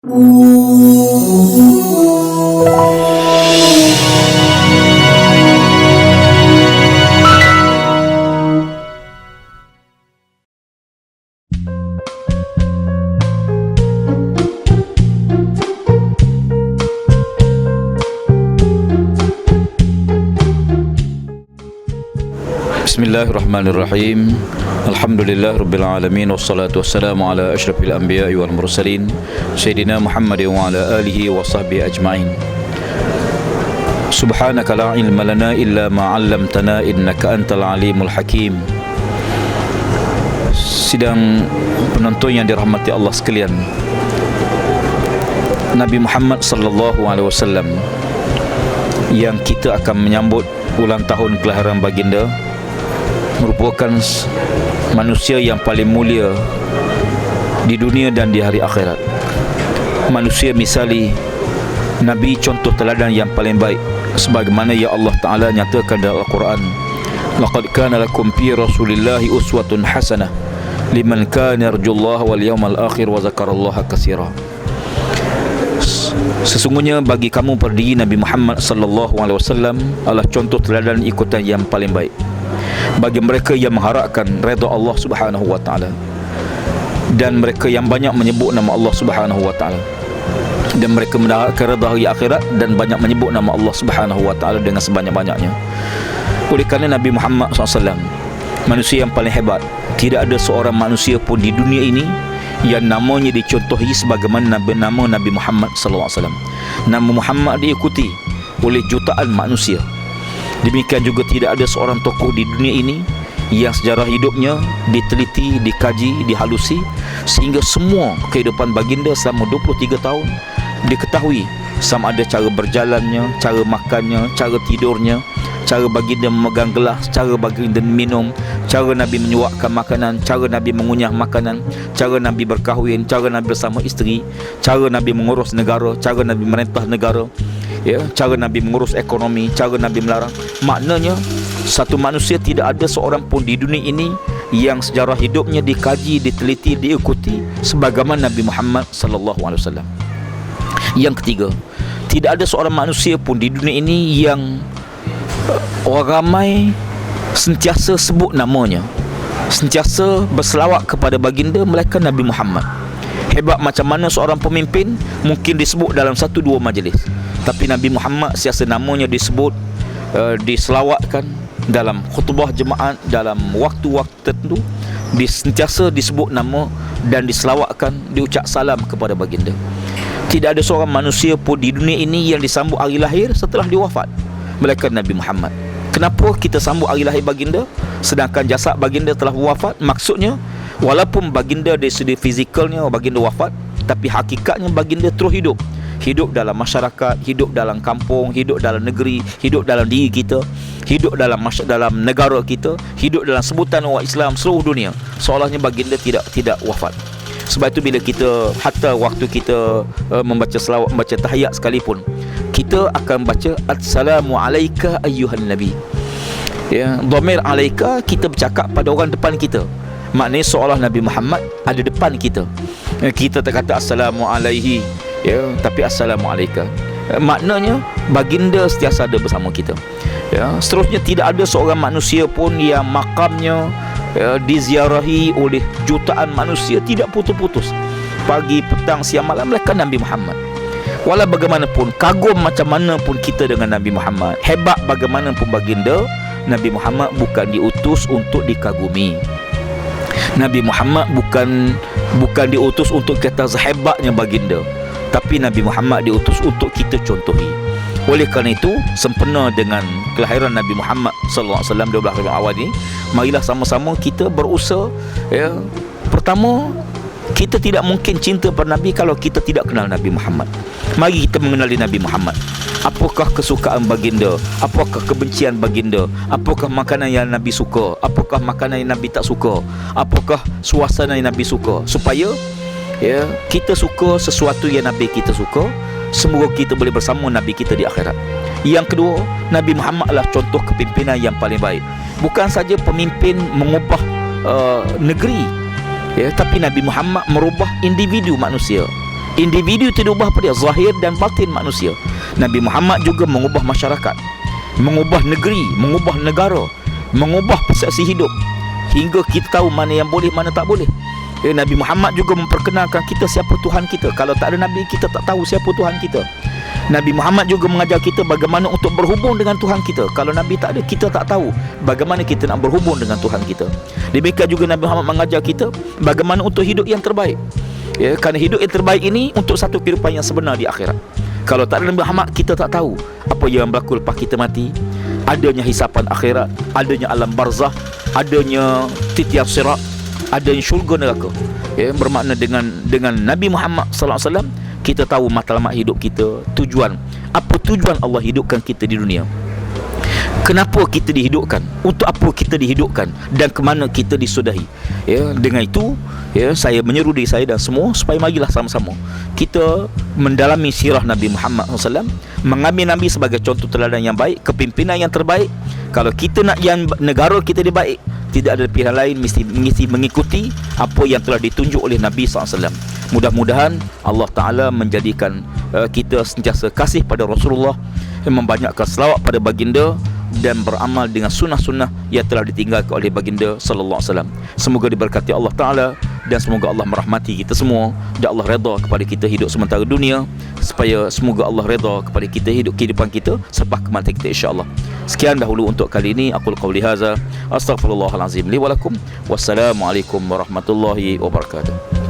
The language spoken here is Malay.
Bismillahirrahmanirrahim. Alhamdulillah Rabbil Alamin. Wassalatu wassalamu ala ashrafil anbiya'i wal mursalin Sayyidina Muhammad wa ala alihi wa sahbihi ajma'in. Subhanaka la ilma lana illa ma'allamtana innaka antal alimul hakim. Sidang penonton yang dirahmati Allah sekalian, Nabi Muhammad sallallahu alaihi wasallam yang kita akan menyambut ulang tahun kelahiran baginda merupakan manusia yang paling mulia di dunia dan di hari akhirat. Manusia misali, Nabi contoh teladan yang paling baik, sebagaimana ya Allah Ta'ala nyatakan dalam Al-Quran, laqad kana lakum fi rasulillahi uswatun hasanah liman kana yarjullaha wal yawmal akhir wa zakarallaha katsira. Sesungguhnya bagi kamu pada diri Nabi Muhammad sallallahu alaihi wasallam adalah contoh teladan ikutan yang paling baik bagi mereka yang mengharapkan redha Allah Subhanahu wa taala, dan mereka yang banyak menyebut nama Allah Subhanahu wa taala, dan mereka mendapatkan redha hari akhirat dan banyak menyebut nama Allah Subhanahu wa taala dengan sebanyak-banyaknya. Oleh kerana Nabi Muhammad SAW manusia yang paling hebat, tidak ada seorang manusia pun di dunia ini yang namanya dicontohi sebagaimana nama Nabi Muhammad SAW. Nama Muhammad diikuti oleh jutaan manusia. Demikian juga tidak ada seorang tokoh di dunia ini yang sejarah hidupnya diteliti, dikaji, dihalusi sehingga semua kehidupan baginda selama 23 tahun diketahui, sama ada cara berjalannya, cara makannya, cara tidurnya, cara baginda memegang gelas, cara baginda minum, cara Nabi menyuapkan makanan, cara Nabi mengunyah makanan, cara Nabi berkahwin, cara Nabi bersama isteri, cara Nabi mengurus negara, cara Nabi merintah negara, cara Nabi mengurus ekonomi, cara Nabi melarang. Maknanya satu manusia tidak ada seorang pun di dunia ini yang sejarah hidupnya dikaji, diteliti, diikuti sebagaimana Nabi Muhammad sallallahu alaihi wasallam. Yang ketiga, tidak ada seorang manusia pun di dunia ini yang orang ramai sentiasa sebut namanya, sentiasa berselawat kepada baginda melainkan Nabi Muhammad. Hebat macam mana seorang pemimpin mungkin disebut dalam 1-2 majlis, tapi Nabi Muhammad siasa namanya disebut, diselawatkan dalam khutbah jemaat, dalam waktu-waktu tertentu, sentiasa disebut nama dan diselawatkan, diucap salam kepada baginda. Tidak ada seorang manusia pun di dunia ini yang disambut hari lahir setelah dia wafat melainkan Nabi Muhammad. Kenapa kita sambut hari lahir baginda sedangkan jasad baginda telah wafat? Maksudnya, walaupun baginda dari segi fizikalnya baginda wafat, tapi hakikatnya baginda terus hidup. Hidup dalam masyarakat, hidup dalam kampung, hidup dalam negeri, hidup dalam diri kita, hidup dalam negara kita, hidup dalam sebutan orang Islam seluruh dunia. Seolahnya baginda tidak wafat. Sebab itu bila kita, hatta waktu kita membaca selawat, membaca tahiyat sekalipun, kita akan baca assalamu alayka ayyuhan nabi. Dhamir alayka, kita bercakap pada orang depan kita. Maknanya seolah Nabi Muhammad ada depan kita. Kita tak kata assalamu alaihi, tapi assalamu alayka. Maknanya baginda sentiasa ada bersama kita. Seterusnya, tidak ada seorang manusia pun yang makamnya diziarahi oleh jutaan manusia tidak putus-putus, pagi, petang, siang, malam, melainkan Nabi Muhammad. Walau bagaimanapun, kagum macam mana pun kita dengan Nabi Muhammad, hebat bagaimanapun baginda, Nabi Muhammad bukan diutus untuk dikagumi. Nabi Muhammad bukan diutus untuk kata sehebatnya baginda, tapi Nabi Muhammad diutus untuk kita contohi. Oleh kerana itu, sempena dengan kelahiran Nabi Muhammad sallallahu alaihi wasallam 12 Rabiul Awal ini, marilah sama-sama kita berusaha. Pertama, kita tidak mungkin cinta pada Nabi kalau kita tidak kenal Nabi Muhammad. Mari kita mengenali Nabi Muhammad. Apakah kesukaan baginda? Apakah kebencian baginda? Apakah makanan yang Nabi suka? Apakah makanan yang Nabi tak suka? Apakah suasana yang Nabi suka? Supaya kita suka sesuatu yang Nabi kita suka, semoga kita boleh bersama Nabi kita di akhirat. Yang kedua, Nabi Muhammad adalah contoh kepimpinan yang paling baik. Bukan saja pemimpin mengubah negeri, tapi Nabi Muhammad merubah individu manusia. Individu itu diubah apa dia? Zahir dan batin manusia. Nabi Muhammad juga mengubah masyarakat, mengubah negeri, mengubah negara, mengubah persepsi hidup, hingga kita tahu mana yang boleh, mana tak boleh. Nabi Muhammad juga memperkenalkan kita siapa Tuhan kita. Kalau tak ada Nabi, kita tak tahu siapa Tuhan kita. Nabi Muhammad juga mengajar kita bagaimana untuk berhubung dengan Tuhan kita. Kalau Nabi tak ada, kita tak tahu bagaimana kita nak berhubung dengan Tuhan kita. Demikian juga Nabi Muhammad mengajar kita bagaimana untuk hidup yang terbaik. Kerana hidup yang terbaik ini untuk satu kehidupan yang sebenar di akhirat. Kalau tak ada Nabi Muhammad, kita tak tahu apa yang berlaku lepas kita mati. Adanya hisapan akhirat, adanya alam barzah, adanya titian sirat, adanya syurga neraka. Bermakna dengan Nabi Muhammad sallallahu alaihi wasallam, kita tahu matlamat hidup kita, tujuan. Apa tujuan Allah hidupkan kita di dunia? Kenapa kita dihidupkan? Untuk apa kita dihidupkan? Dan ke mana kita disudahi? Dengan itu, saya menyeru diri saya dan semua supaya marilah sama-sama kita mendalami sirah Nabi Muhammad SAW, mengambil Nabi sebagai contoh teladan yang baik, kepimpinan yang terbaik. Kalau kita nak yang negara kita dia baik, tidak ada pihak lain mesti mengikuti apa yang telah ditunjuk oleh Nabi SAW. Mudah-mudahan Allah Ta'ala menjadikan kita sentiasa kasih pada Rasulullah, membanyakkan selawat pada baginda, dan beramal dengan sunnah-sunnah yang telah ditinggalkan oleh baginda sallallahu alaihi wasallam. Semoga diberkati Allah Ta'ala, dan semoga Allah merahmati kita semua, dan Allah redha kepada kita hidup sementara dunia, supaya semoga Allah redha kepada kita hidup kehidupan kita selepas kematian kita, insya-Allah. Sekian dahulu untuk kali ini. Aqul qauli hadza, astaghfirullahalazim li wa lakum. Wassalamualaikum warahmatullahi wabarakatuh.